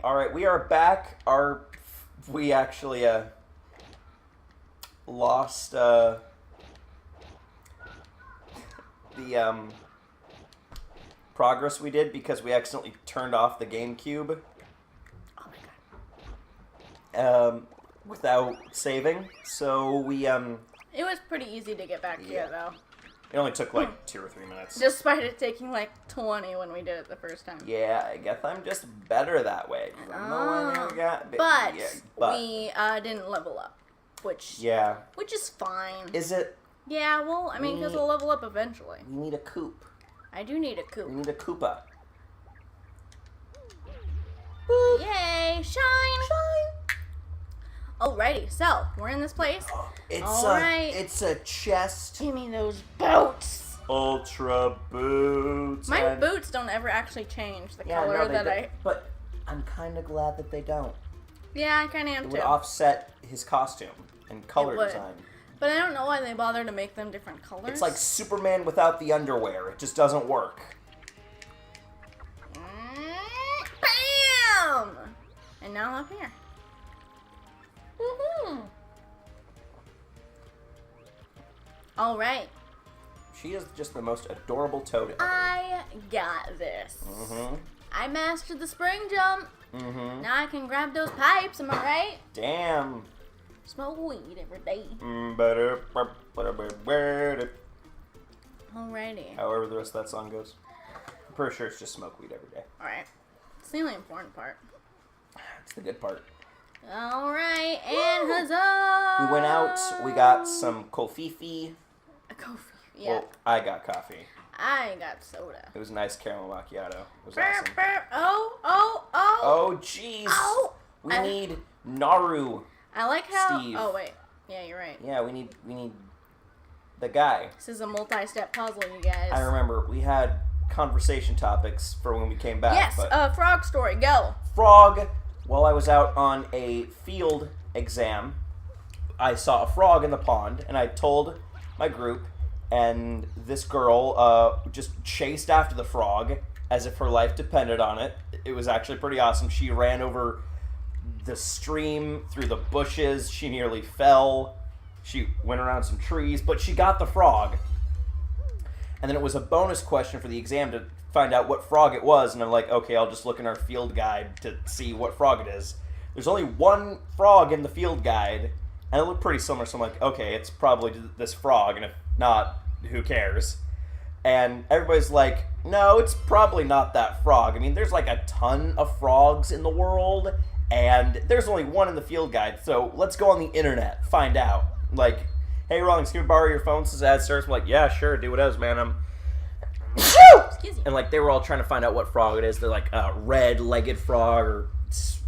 All right, we are back. We actually lost the progress we did because we accidentally turned off the GameCube. Oh my god. Without saving. So we It was pretty easy to get back here though. It only took like 2 or 3 minutes. Despite it taking like 20 when we did it the first time. Yeah, I guess I'm just better that way. But we didn't level up, which is fine. Is it? Yeah, well, I mean, because we'll level up eventually. We need a coop. I do need a coop. We need a Koopa. Boop. Yay! Shine! Alrighty, so we're in this place. It's a chest. Give me those boots. Ultra boots. My boots don't ever actually change the color But I'm kind of glad that they don't. Yeah, I kind of am too. It too. would offset his costume and color design. But I don't know why they bother to make them different colors. It's like Superman without the underwear. It just doesn't work. Bam! And now I'm up here. Woohoo! All right. She is just the most adorable toad ever. I got this. Mm-hmm. I mastered the spring jump. Mm-hmm. Now I can grab those pipes, am I right? Damn. Smoke weed every day. Alrighty. However the rest of that song goes. I'm pretty sure it's just smoke weed every day. Alright. It's the only important part. It's the good part. Alright, and huzzah! We went out, we got some kofifi. A coffee, yeah. Well, I got coffee. I got soda. It was a nice caramel macchiato. It was awesome. Oh! Oh, jeez. Oh! We need Naru. I like how... Steve. Oh, wait. Yeah, you're right. Yeah, we need the guy. This is a multi-step puzzle, you guys. I remember we had conversation topics for when we came back. Yes, but frog story, go. Frog. While I was out on a field exam, I saw a frog in the pond, and I told my group, and this girl just chased after the frog as if her life depended on it. It was actually pretty awesome. She ran over the stream, through the bushes. She nearly fell. She went around some trees, but she got the frog. And then it was a bonus question for the exam to find out what frog it was, and I'm like, okay, I'll just look in our field guide to see what frog it is. There's only one frog in the field guide, and it looked pretty similar, so I'm like, okay, it's probably this frog, and if not, who cares? And everybody's like, no, it's probably not that frog. I mean, there's like a ton of frogs in the world, and there's only one in the field guide, so let's go on the internet, find out. Like, hey, Rawlings, can we borrow your phone since ad starts? I'm like, yeah, sure, do whatever, man. Excuse me. And like they were all trying to find out what frog it is. They're like red-legged frog or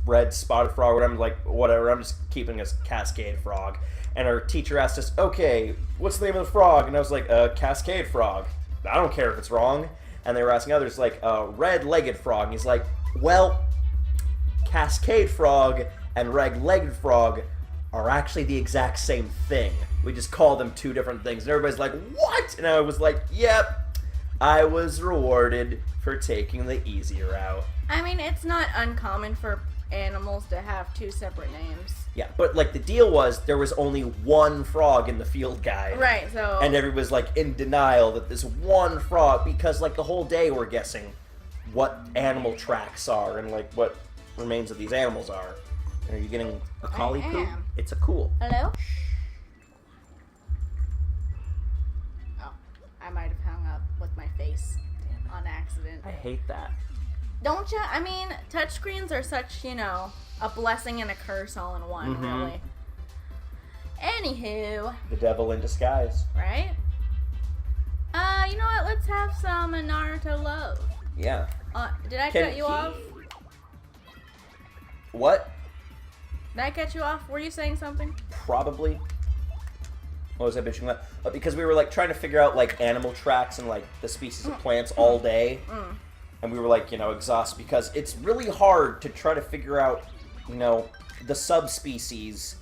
red spotted frog or whatever. I'm like, whatever. I'm just keeping this cascade frog. And our teacher asked us, okay, what's the name of the frog? And I was like, cascade frog. I don't care if it's wrong. And they were asking others like, red-legged frog. And he's like, well, cascade frog and red-legged frog are actually the exact same thing. We just call them two different things. And everybody's like, what? And I was like, yep. I was rewarded for taking the easy route. I mean, it's not uncommon for animals to have two separate names. Yeah, but like the deal was there was only one frog in the field guide. Right, so... And everybody was like in denial that this one frog, because like the whole day we're guessing what animal tracks are and like what remains of these animals are. Are you getting a collie poop? It's a cool. Hello? Oh, I might have hung up with my face on accident. I hate that. Don't you? I mean, touchscreens are such, you know, a blessing and a curse all in one, really. Anywho. The devil in disguise. Right? You know what? Let's have some Naruto love. Yeah. Did I cut you off? What? Did I cut you off? Were you saying something? Probably. What was I bitching about? But because we were like trying to figure out like animal tracks and like the species of plants all day. And we were like, you know, exhausted because it's really hard to try to figure out, you know, the subspecies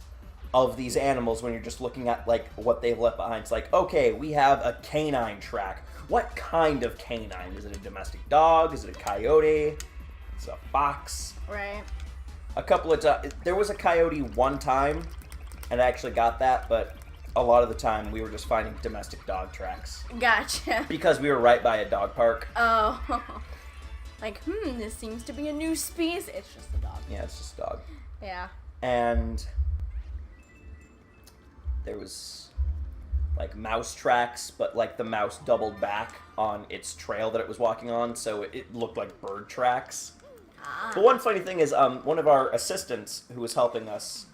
of these animals when you're just looking at like what they've left behind. It's like, okay, we have a canine track. What kind of canine? Is it a domestic dog? Is it a coyote? It's a fox. Right. A couple of times. There was a coyote one time, and I actually got that, but a lot of the time we were just finding domestic dog tracks. Gotcha. Because we were right by a dog park. Oh. Like, this seems to be a new species. It's just a dog. Yeah, it's just a dog. Yeah. And there was, like, mouse tracks, but, like, the mouse doubled back on its trail that it was walking on, so it looked like bird tracks. But one funny thing is, one of our assistants who was helping us...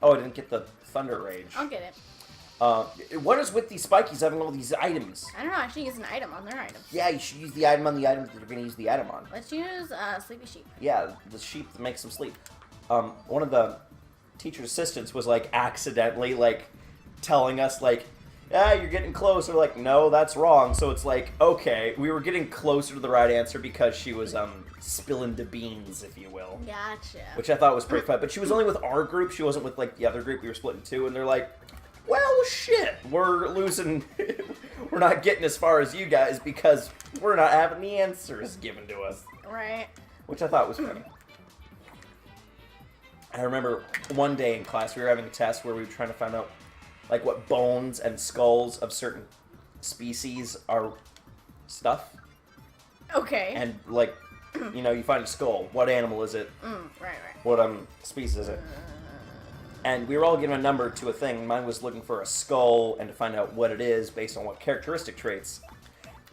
Oh, I didn't get the Thunder Rage. I'll get it. What is with these spikies having all these items? I don't know. I should use an item on their items. Yeah, you should use the item on the items that you're going to use the item on. Let's use Sleepy Sheep. Yeah, the sheep that makes them sleep. One of the teacher's assistants was, like, accidentally, like, telling us, like, yeah, you're getting close. We're like, no, that's wrong. So it's like, okay, we were getting closer to the right answer because she was, spilling the beans, if you will. Gotcha. Which I thought was pretty fun. But she was only with our group. She wasn't with, like, the other group. We were split in two, and they're like, well, shit, we're losing. We're not getting as far as you guys because we're not having the answers given to us. Right. Which I thought was funny. I remember one day in class we were having a test where we were trying to find out, like, what bones and skulls of certain species are stuff. Okay. And, like, you know, you find a skull. What animal is it? Right. What species is it? And we were all given a number to a thing. Mine was looking for a skull and to find out what it is based on what characteristic traits.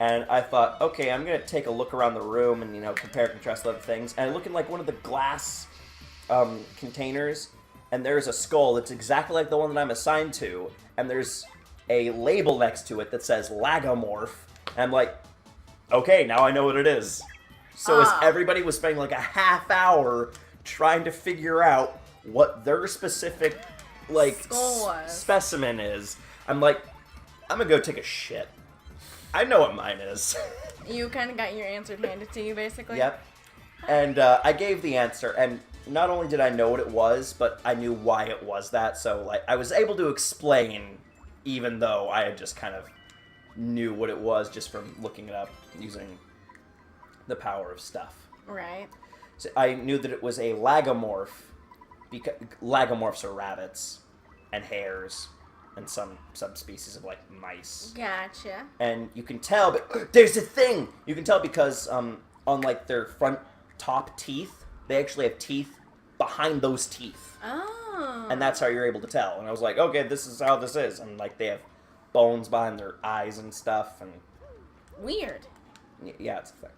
And I thought, okay, I'm going to take a look around the room and, you know, compare and contrast other things. And I look in, like, one of the glass containers, and there's a skull that's exactly like the one that I'm assigned to. And there's a label next to it that says Lagomorph. And I'm like, okay, now I know what it is. So as everybody was spending, like, a half hour trying to figure out what their specific, like, specimen is, I'm like, I'm gonna go take a shit. I know what mine is. You kind of got your answer handed to you, basically? Yep. And I gave the answer, and not only did I know what it was, but I knew why it was that, so, like, I was able to explain, even though I had just kind of knew what it was just from looking it up using the power of stuff. Right. So I knew that it was a lagomorph, because lagomorphs are rabbits and hares and some subspecies of, like, mice. Gotcha. And you can tell, but there's a thing! You can tell because on, like, their front top teeth, they actually have teeth behind those teeth. Oh. And that's how you're able to tell. And I was like, okay, this is how this is. And, like, they have bones behind their eyes and stuff. And weird. Yeah, it's a thing.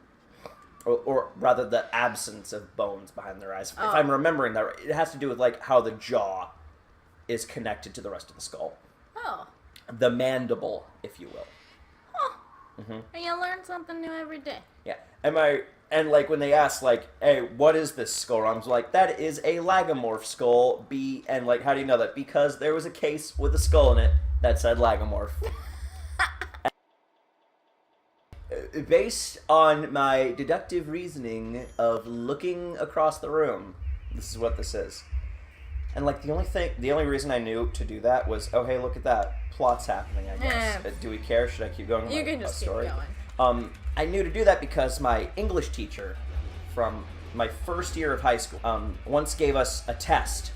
Or rather, the absence of bones behind their eyes. If I'm remembering that right, it has to do with, like, how the jaw is connected to the rest of the skull. Oh. The mandible, if you will. Huh. And you learn something new every day. Yeah. And, like, when they ask, like, hey, what is this skull? I'm like, that is a lagomorph skull. And, like, how do you know that? Because there was a case with a skull in it that said lagomorph. Based on my deductive reasoning of looking across the room, this is what this is. And, like, the only reason I knew to do that was, oh, hey, look at that. Plot's happening, I guess. Do we care? Should I keep going with you can just keep going. I knew to do that because my English teacher from my first year of high school once gave us a test.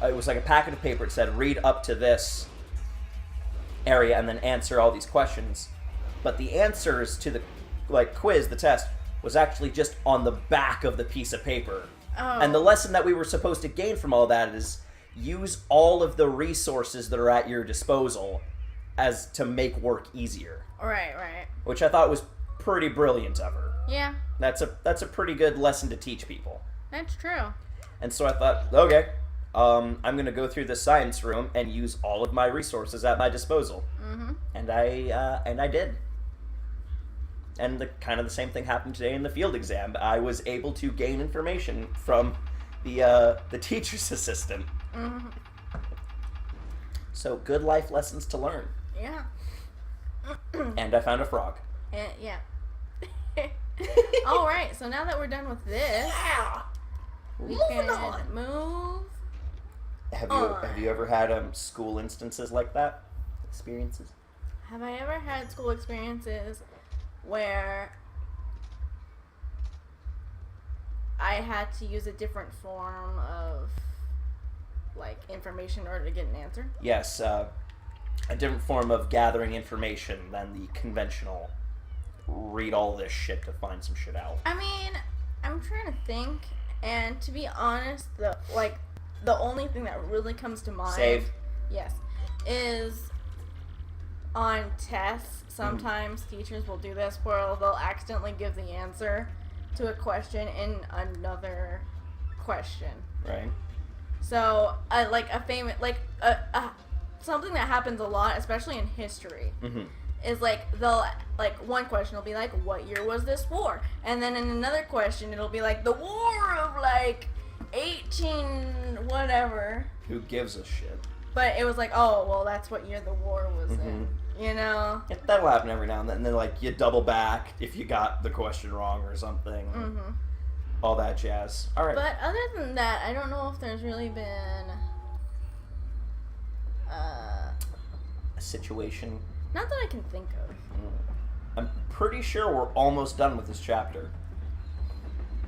It was like a packet of paper. It said, read up to this area and then answer all these questions. But the answers to the, like, quiz, the test, was actually just on the back of the piece of paper. Oh. And the lesson that we were supposed to gain from all that is use all of the resources that are at your disposal as to make work easier. Right. Which I thought was pretty brilliant of her. Yeah. That's a pretty good lesson to teach people. That's true. And so I thought, okay, I'm going to go through the science room and use all of my resources at my disposal. Mm-hmm. And I did. And the same thing happened today in the field exam. I was able to gain information from the teacher's assistant. Mm-hmm. So good life lessons to learn. Yeah. And I found a frog. Yeah. All right. So now that we're done with this, we can move. Have you ever had school instances like that? Experiences? Have I ever had school experiences where I had to use a different form of, like, information in order to get an answer. Yes, a different form of gathering information than the conventional read all this shit to find some shit out. I mean, I'm trying to think, and to be honest, the only thing that really comes to mind... Save. Yes. Is on tests, sometimes teachers will do this where they'll accidentally give the answer to a question in another question. Right. So, like a famous, like something that happens a lot, especially in history, is like they'll, like, one question will be like, what year was this war? And then in another question it'll be like, the war of, like, 18 whatever. Who gives a shit? But it was like, oh, well, that's what year the war was in, you know? Yeah, that'll happen every now and then. And then, like, you double back if you got the question wrong or something. All that jazz. All right. But other than that, I don't know if there's really been a situation. not that I can think of. I'm pretty sure we're almost done with this chapter.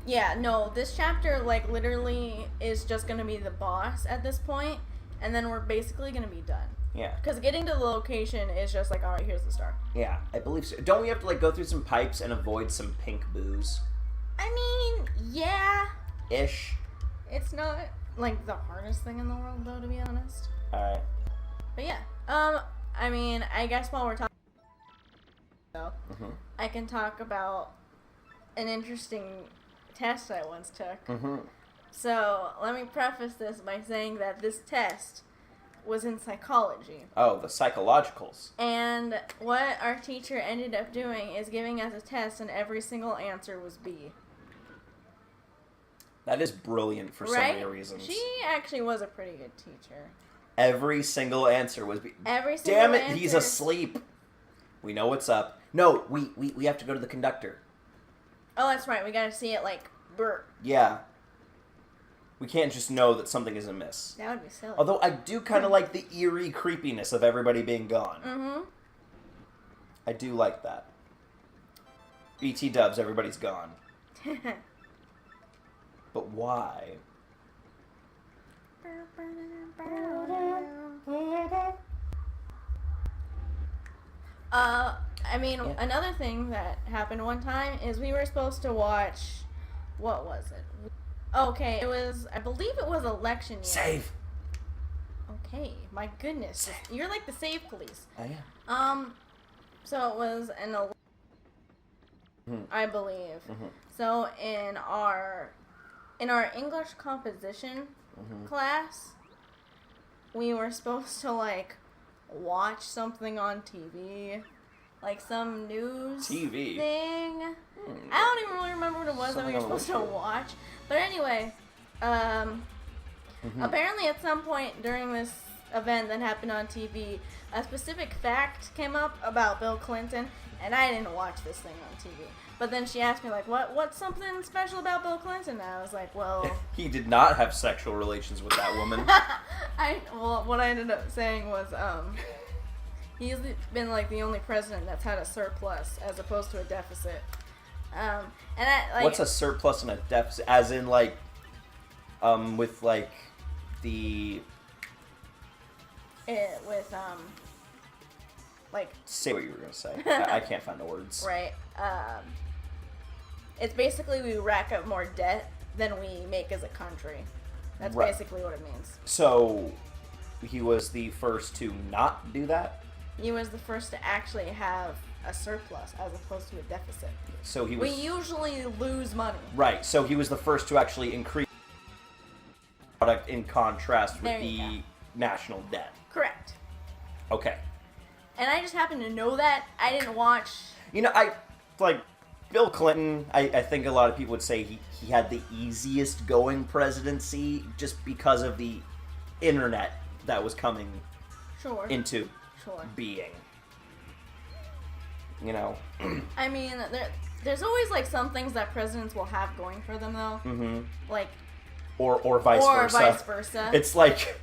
Yeah, no, this chapter, like, literally is just going to be the boss at this point, and then we're basically going to be done. Yeah. Because getting to the location is just like, alright, here's the star. Yeah, I believe so. Don't we have to, like, go through some pipes and avoid some pink booze? I mean, yeah. Ish. It's not, like, the hardest thing in the world, though, to be honest. Alright. But yeah. I mean, I guess while we're talking, though, I can talk about an interesting test I once took. So, let me preface this by saying that this test was in psychology. Oh, the psychologicals. And what our teacher ended up doing is giving us a test, and every single answer was B. That is brilliant for so many reasons. She actually was a pretty good teacher. Every single answer was B. Every single Damn it, answer. he's asleep. We know what's up. No, we have to go to the conductor. Oh, that's right. We gotta see it, like, burp. Yeah. We can't just know that something is amiss. That would be silly. Although I do kind of like the eerie creepiness of everybody being gone. I do like that. BT dubs, everybody's gone. But why? I mean, another thing that happened one time is we were supposed to watch, what was it? Okay, it was, I believe it was election year. Save! Okay, my goodness. You're like the save police. I am. So it was an election, I believe. So in our English composition class, we were supposed to, like, watch something on TV. Like some news TV thing. I don't even really remember what it was that we were supposed to watch. But anyway, apparently at some point during this event that happened on TV, a specific fact came up about Bill Clinton, and I didn't watch this thing on TV. But then she asked me, like, what's something special about Bill Clinton? And I was like, well... He did not have sexual relations with that woman. Well, what I ended up saying was, he's been, like, the only president that's had a surplus as opposed to a deficit. And I, like... What's a surplus and a deficit? As in, like, with, like, the... like... Say what you were going to say. I can't find the words. Right. It's basically we rack up more debt than we make as a country. That's basically what it means. So, he was the first to not do that? He was the first to actually have a surplus as opposed to a deficit. So he was... We usually lose money. Right, so he was the first to actually increase product in contrast with the national debt. Correct. Okay. And I just happened to know that. I didn't watch... You know, Bill Clinton, I think a lot of people would say he had the easiest going presidency just because of the internet that was coming into being. You know? I mean, there's always, like, some things that presidents will have going for them, though. Like... Or vice versa. Or vice versa. It's like...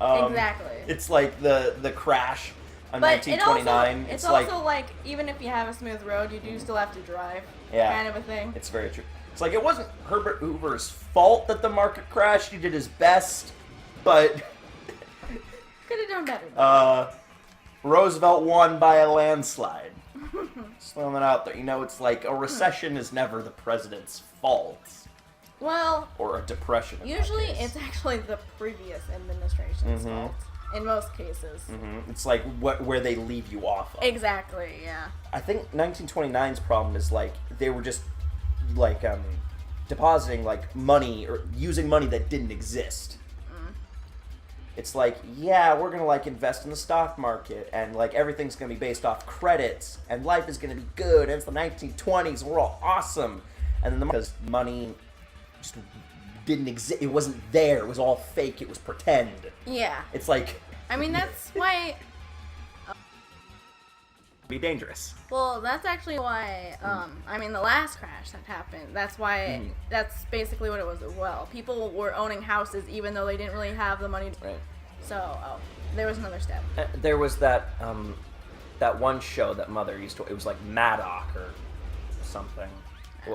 exactly. It's like the crash on 1929. It's also like, even if you have a smooth road, you do still have to drive. Kind of a thing. It's very true. It's like, it wasn't Herbert Hoover's fault that the market crashed. He did his best, but... Could have done better. Roosevelt won by a landslide. Just throwing that out there. You know, it's like a recession is never the president's fault. Well... Or a depression. Usually it's actually the previous administration's fault. In most cases. It's like where they leave you off of. Exactly, yeah. I think 1929's problem is, like, they were just, like, depositing, like, money, or using money that didn't exist. It's like, yeah, we're gonna, like, invest in the stock market, and, like, everything's gonna be based off credits, and life is gonna be good, and it's the 1920s, and we're all awesome. And then because money just didn't exist, it wasn't there, it was all fake, it was pretend. Yeah. It's like... I mean, that's why... be dangerous. Well, that's actually why, I mean, the last crash that happened, that's why, that's basically what it was as well. People were owning houses even though they didn't really have the money. Right. So, there was another step. There was that, that one show that Mother used to, it was like Maddock or something.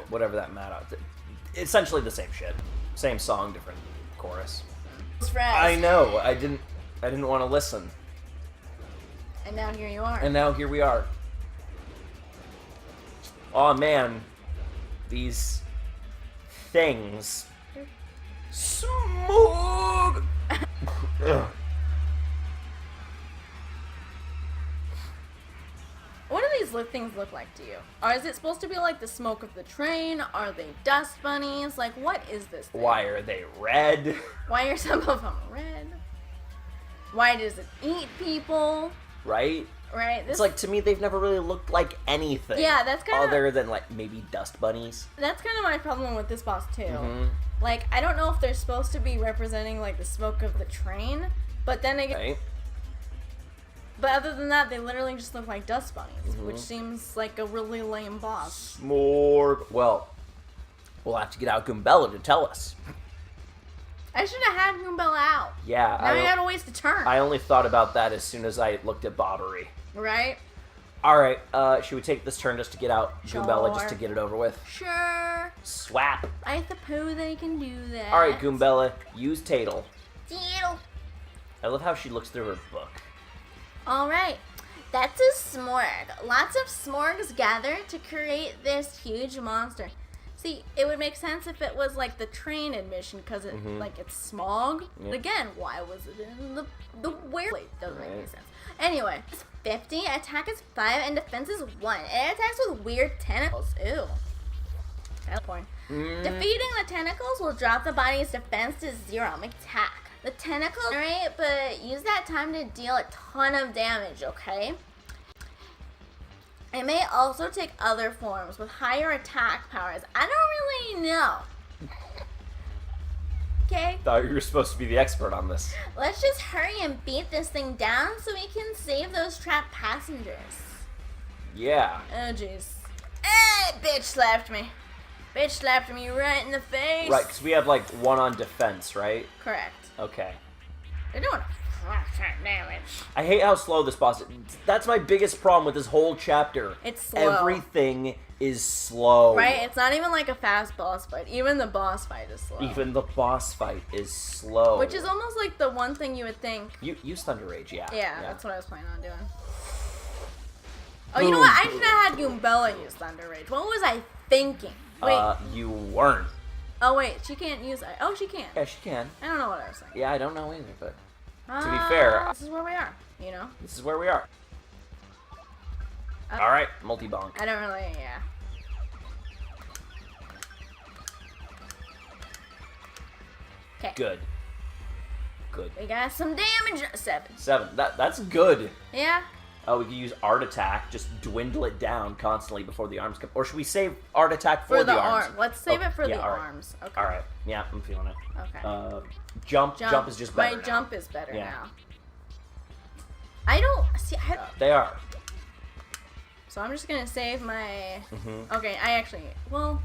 Whatever that Maddock, essentially the same shit. Same song, different chorus. I know, I didn't want to listen. And now here you are. And now here we are. Oh man, these things. Smog! What do these things look like to you? Or is it supposed to be like the smoke of the train? Are they dust bunnies? Like, what is this thing? Why are they red? Why are some of them red? Why does it eat people? Right? Right. It's like, to me, they've never really looked like anything. Yeah, that's kind of... Other than, like, maybe dust bunnies. That's kind of my problem with this boss, too. Like, I don't know if they're supposed to be representing, like, the smoke of the train, but then again... Right. But other than that, they literally just look like dust bunnies, which seems like a really lame boss. Smorg. Well, we'll have to get out Goombella to tell us. I should have had Goombella out. Yeah. Now I gotta waste a turn. I only thought about that as soon as I looked at Bobbery. Right? Alright, should we take this turn just to get out Goombella, just to Sure. get it over with? Sure. Swap. I suppose they can do that. Alright, Goombella, use Tatel. Deal. I love how she looks through her book. Alright. That's a smorg. Lots of smorgs gather to create this huge monster. See, it would make sense if it was like the train admission, because it like it's smog. But again, why was it in the where? Doesn't make any sense. Anyway, it's 50, attack is 5, and defense is 1. It attacks with weird tentacles. Ew. That's point. Defeating the tentacles will drop the body's defense to 0. Make attack. The tentacles, right? But use that time to deal a ton of damage, okay? It may also take other forms with higher attack powers. I don't really know. Okay? Thought you were supposed to be the expert on this. Let's just hurry and beat this thing down so we can save those trapped passengers. Yeah. Oh, jeez. Hey, bitch slapped me. Bitch slapped me right in the face. Right, because we have like 1 on defense, right? Correct. Okay. They're doing damage. I hate how slow this boss is. That's my biggest problem with this whole chapter. It's slow. Everything is slow. Right? It's not even like a fast boss fight. Even the boss fight is slow. Even the boss fight is slow. Which is almost like the one thing you would think. Use Thunder Rage, yeah. Yeah, that's what I was planning on doing. Oh, you know what? I should have had Goombella use Thunder Rage. What was I thinking? Wait. You weren't. Oh, wait. She can't use it. Oh, she can. Yeah, she can. I don't know what I was thinking. Yeah, I don't know either, but to be fair, this is where we are, you know? this is where we are. Alright, multi-bonk. I don't really, yeah. Okay. Good. Good. We got some damage. 7. 7. That's good. Yeah. Oh, we can use Art Attack, just dwindle it down constantly before the arms come. Or should we save Art Attack for the arms? arm. Let's save it for the all right. arms. Okay. Alright, yeah, I'm feeling it. Okay. Jump is just better My now. jump is better Yeah. now. I don't see. They are. So I'm just gonna save my. Okay, I actually. Well,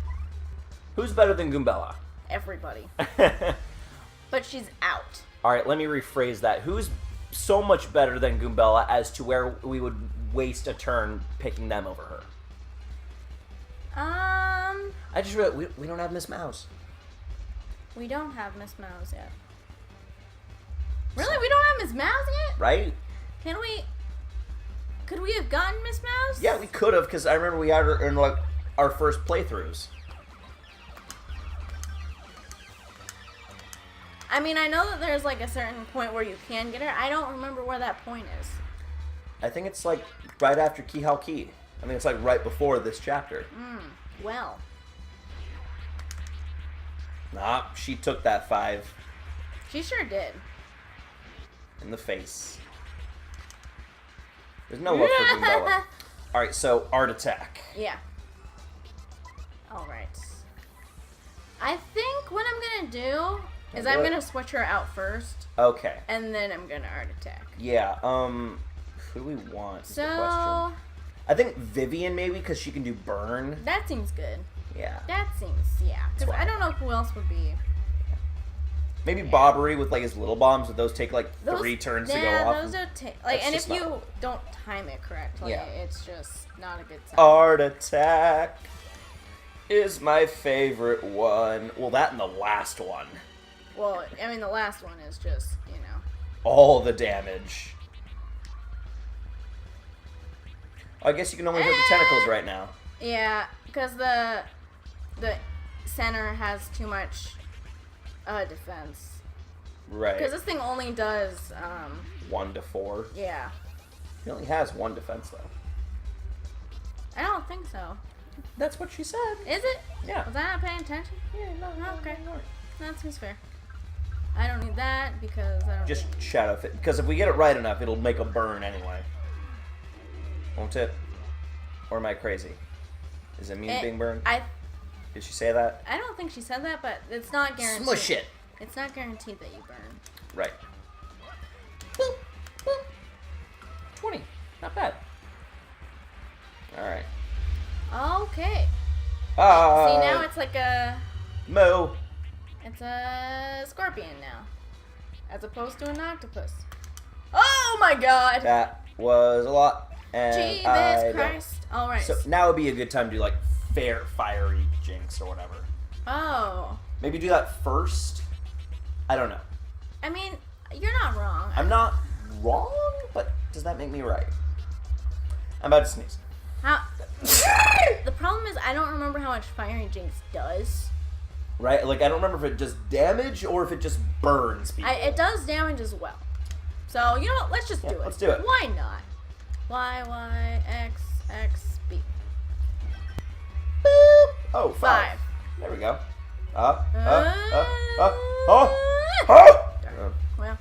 Who's better than Goombella? everybody. But she's out. Alright, let me rephrase that. Who's so much better than Goombella as to where we would waste a turn picking them over her? I just realized we don't have Miss Mouse. We don't have Miss Mouse yet. Really? We don't have Miss Mouse yet? Right? Can we... Could we have gotten Miss Mouse? Yeah, we could have, because I remember we had her in, like, our first playthroughs. I mean, I know that there's, like, a certain point where you can get her. I don't remember where that point is. I think it's, like, right after Key How Key. I think it's, like, right before this chapter. Well. Nah, she took that 5. She sure did. In the face. There's no love for Goombella. Alright, so Art Attack. Yeah. Alright. I think what I'm gonna do is I'm gonna switch her out first. Okay. And then I'm gonna Art Attack. Yeah, who do we want is the question. I think Vivian maybe, because she can do burn. That seems good. Yeah. That seems, yeah. Because I don't know who else would be. Maybe Bobbery with, like, his little bombs, but those take, like, 3 turns to go off. Yeah, those don't take... Like, and if you don't time it correctly, Yeah. it's just not a good sign. Art Attack is my favorite one. Well, that and the last one. Well, I mean, the last one is just, you know... All the damage. I guess you can only hit the tentacles right now. Yeah, because the center has too much defense. Right. Because this thing only does 1 to 4. Yeah. He only has 1 defense though. I don't think so. That's what she said. Is it? Yeah. Was I not paying attention? Yeah, no, Okay. no. That seems fair. I don't need that because I don't. Just shadow fit. Because if we get it right enough, it'll make a burn anyway. Won't it? Or am I crazy? Is it me being burned? Did she say that? I don't think she said that, but it's not guaranteed. Smush it. It's not guaranteed that you burn. Right. Boop, boop. 20. Not bad. Alright. Okay. See, now it's like a... Moo. It's a scorpion now. As opposed to an octopus. Oh my god! That was a lot. And Jesus Christ. Alright. So now would be a good time to do like fiery jinx or whatever. Oh. Maybe do that first? I don't know. I mean, you're not wrong. I'm not wrong, but does that make me right? I'm about to sneeze. How? The problem is I don't remember how much Fiery Jinx does. Right? Like, I don't remember if it does damage or if it just burns people. It does damage as well. So, you know what? Let's just do it. Let's do it. Why not? Y, X, X, B. Boop. Oh, 5. There we go. Oh. Well.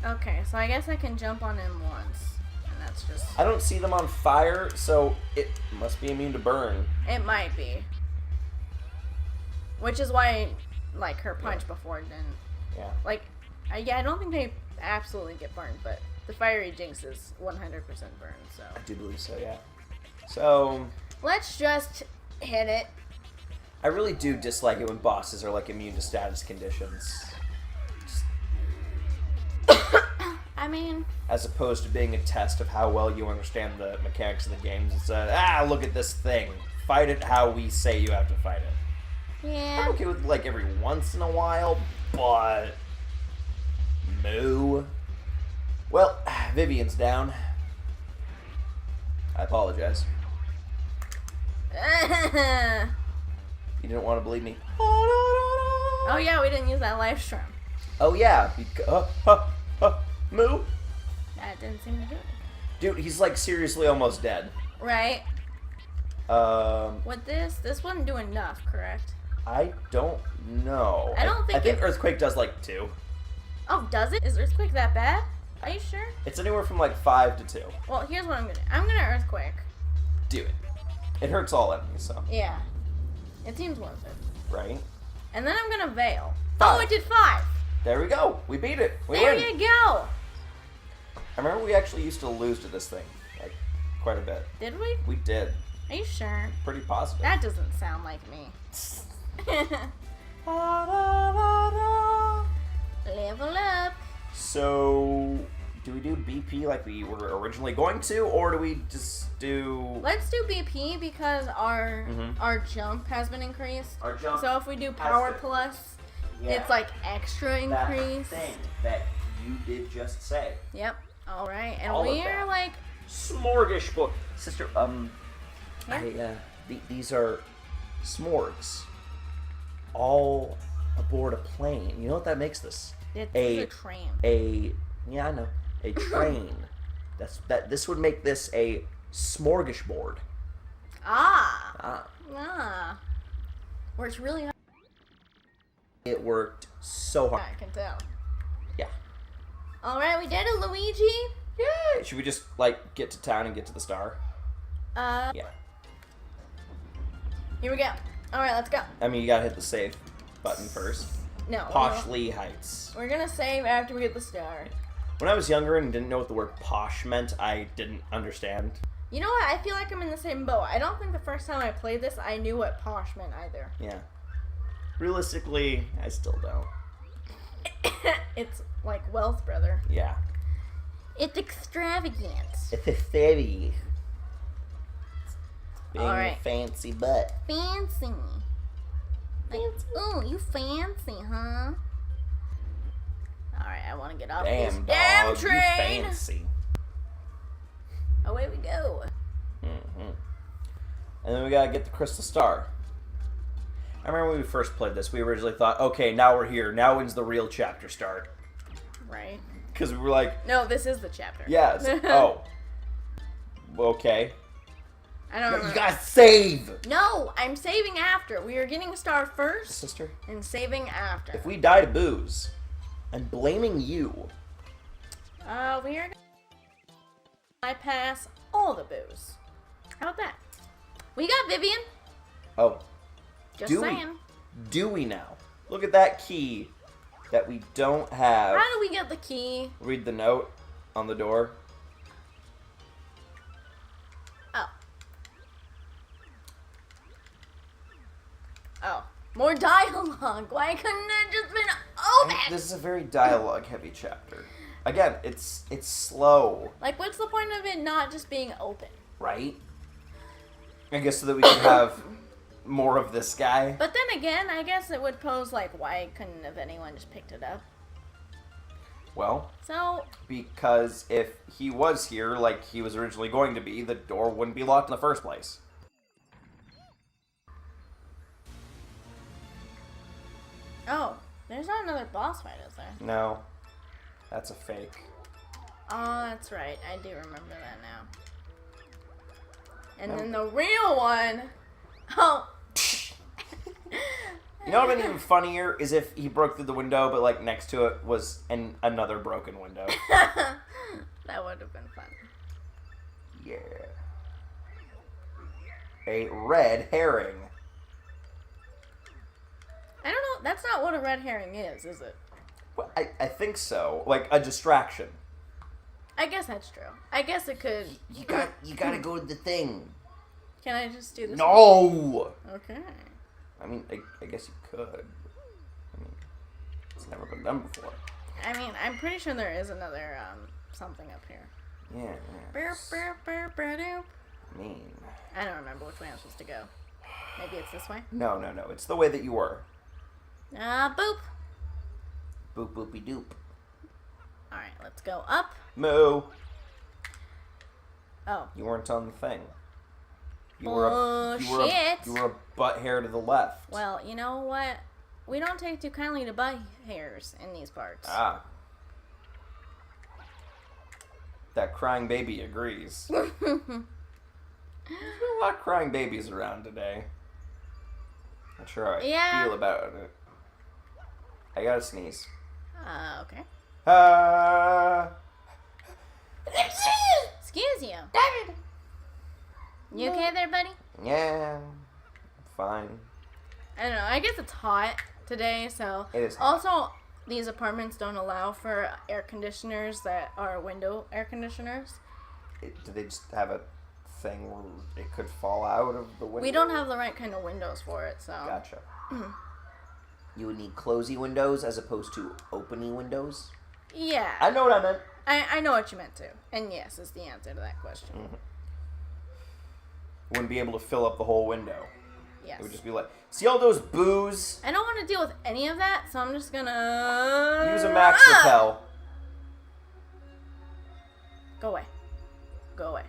Okay, so I guess I can jump on him once. And that's just... I don't see them on fire, so it must be immune to burn. It might be. Which is why, like, her punch before didn't... Yeah. Like, I don't think they absolutely get burned, but the Fiery Jinx is 100% burned, so... I do believe so, yeah. So... Let's just hit it. I really do dislike it when bosses are, like, immune to status conditions. I mean... As opposed to being a test of how well you understand the mechanics of the games. It's look at this thing. Fight it how we say you have to fight it. Yeah. I'm okay with, like, every once in a while, but... Moo. Well, Vivian's down. I apologize. You didn't want to believe me. Oh yeah, we didn't use that live stream. Oh yeah. Moo. That didn't seem to do it. Dude, he's like seriously almost dead. Right. With this wouldn't do enough, correct? I don't know. I don't think I think Earthquake does like 2. Oh, does it? Is Earthquake that bad? Are you sure? It's anywhere from like 5 to 2. Well, here's what I'm gonna Earthquake. Do it. It hurts all enemies, so. Yeah. It seems worth it. Right? And then I'm gonna Veil. 5. Oh, it did 5. There we go. We beat it. We There win. you go. I remember we actually used to lose to this thing. Like, quite a bit. Did we? We did. Are you sure? Pretty positive. That doesn't sound like me. Da, da, da, da. Level up. So, do we do BP like we were originally going to, or do we just do... Let's do BP because our jump has been increased. Our jump So if we do Power been- Plus, Yeah. it's like extra increase. That thing that you did just say. Yep. All right. And All of we're that. like... Smorgasbord. Sister, Yeah. these are s'mores. All aboard a plane. You know what that makes this? It's A- a train. Yeah, I know. A train. This would make this a smorgasbord. Ah. Ah. Works really hard. It worked so hard. I can tell. Yeah. All right, we did it, Luigi. Yeah. Should we just, like, get to town and get to the star? Yeah. Here we go. All right, let's go. I mean, you gotta hit the save button first. No. Posh Lee Heights. We're gonna save after we get the star. When I was younger and didn't know what the word posh meant, I didn't understand. You know what? I feel like I'm in the same boat. I don't think the first time I played this, I knew what posh meant either. Yeah. Realistically, I still don't. It's like wealth, brother. Yeah. It's extravagant. It's a fairy. Being Alright. a fancy butt. Fancy. Like, ooh, you fancy, huh? Alright, I want to get off this Damn, damn dog, train. you fancy. Away we go. Mm-hmm. And then we gotta get the crystal star. I remember when we first played this, we originally thought, okay, now we're here. Now when's the real chapter start? Right. Because we were like, No, this is the chapter. yeah, oh. Okay. I don't remember. You gotta save! No, I'm saving after. We are getting a star first Sister, and saving after. if we die to booze, I'm blaming you. We are gonna bypass all the booze. How about that? We got Vivian. Oh, Just Do we? saying. do we now? Look at that key that we don't have. How do we get the key? Read the note on the door. Oh. Oh. More dialogue. Why couldn't it just been open? This is a very dialogue-heavy chapter. Again, it's slow, Like, what's the point of it not just being open? right? I guess so that we can have more of this guy. But then again, I guess it would pose like, why couldn't have anyone just picked it up? Well, So, because if he was here like he was originally going to be, the door wouldn't be locked in the first place. oh, there's not another boss fight, is there? No, that's a fake. Oh, that's right. I do remember that now. And then the real one. Oh. You know what would have been even funnier is if he broke through the window, but like next to it was another broken window. That would have been fun. Yeah. A red herring. I don't know. That's not what a red herring is it? Well, I think so. Like a distraction. I guess that's true. I guess it could. You gotta go to the thing. Can I just do this? No! Okay. I mean, I guess you could. I mean, it's never been done before. I mean, I'm pretty sure there is another something up here. Yeah. Burp, burp, burp, burp, doop. I mean... I don't remember which way I'm supposed to go. Maybe it's this way? No. It's the way that you were. Boop. Boop, boopy doop. Alright, let's go up. Moo! Oh. You weren't on the thing. You Bullshit. were a butt hair to the left. Well, you know what? We don't take too kindly to butt hairs in these parts. Ah. That crying baby agrees. There's been a lot of crying babies around today. Not sure how I feel about it. I gotta sneeze. Okay. Excuse you. You okay there, buddy? Yeah, fine. I don't know. I guess it's hot today, so. It is hot. Also, these apartments don't allow for air conditioners that are window air conditioners. Do they just have a thing where it could fall out of the window? We don't have the right kind of windows for it, so. Gotcha. You would need closey windows as opposed to openy windows? Yeah. I know what I meant. I know what you meant to. And yes is the answer to that question. Wouldn't be able to fill up the whole window. Yes. It would just be like, see all those boos? I don't want to deal with any of that, so I'm just gonna... Use a max repel. Go away. Go away.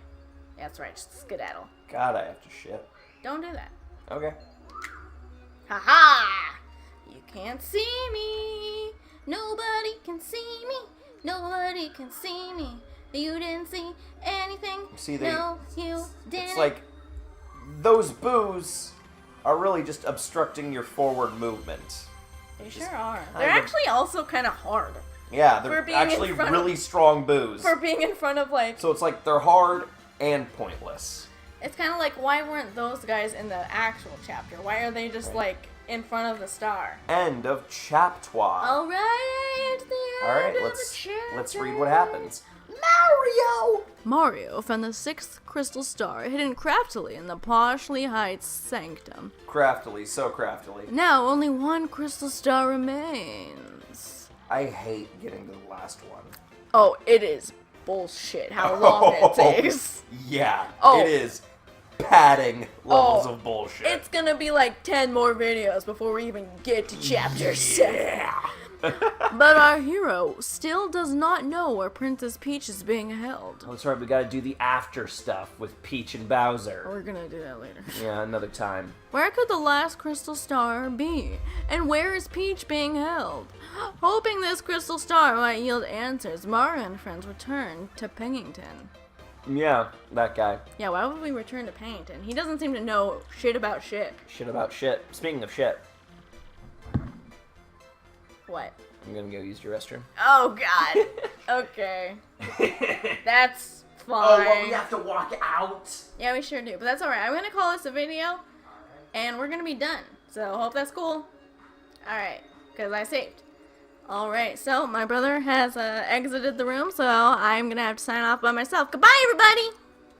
Yeah, that's right, just skedaddle. God, I have to shit. Don't do that. Okay. Ha-ha! You can't see me. Nobody can see me. Nobody can see me. You didn't see anything. See, no, you didn't. It's like, those boos are really just obstructing your forward movement. They sure are. They're actually also kind of hard. Yeah, they're actually really strong boos. For being in front of, like... So it's like, they're hard and pointless. It's kind of like, why weren't those guys in the actual chapter? Why are they just, like, in front of the star? End of chapter. Alright, let's read what happens. Mario found the 6th crystal star hidden craftily in the Poshly Heights sanctum. Craftily, so craftily. Now only 1 crystal star remains. I hate getting to the last one. Oh, it is bullshit how long it takes. Yeah, Oh. it is padding levels of bullshit. It's gonna be like 10 more videos before we even get to chapter 7. But our hero still does not know where Princess Peach is being held. That's right, we gotta do the after stuff with Peach and Bowser. We're gonna do that later. Yeah, another time. Where could the last crystal star be? And where is Peach being held? Hoping this crystal star might yield answers, Mario and friends return to Pennington. Yeah, that guy. Yeah, why would we return to Pennington? He doesn't seem to know shit about shit. Shit about shit. Speaking of shit. What? I'm gonna go use your restroom. Oh, God. Okay. That's fine. Oh, well, we have to walk out. Yeah, we sure do. But that's alright. I'm going to call this a video. And we're going to be done. So, hope that's cool. Alright. Because I saved. Alright. So, my brother has exited the room. So, I'm going to have to sign off by myself. Goodbye, everybody!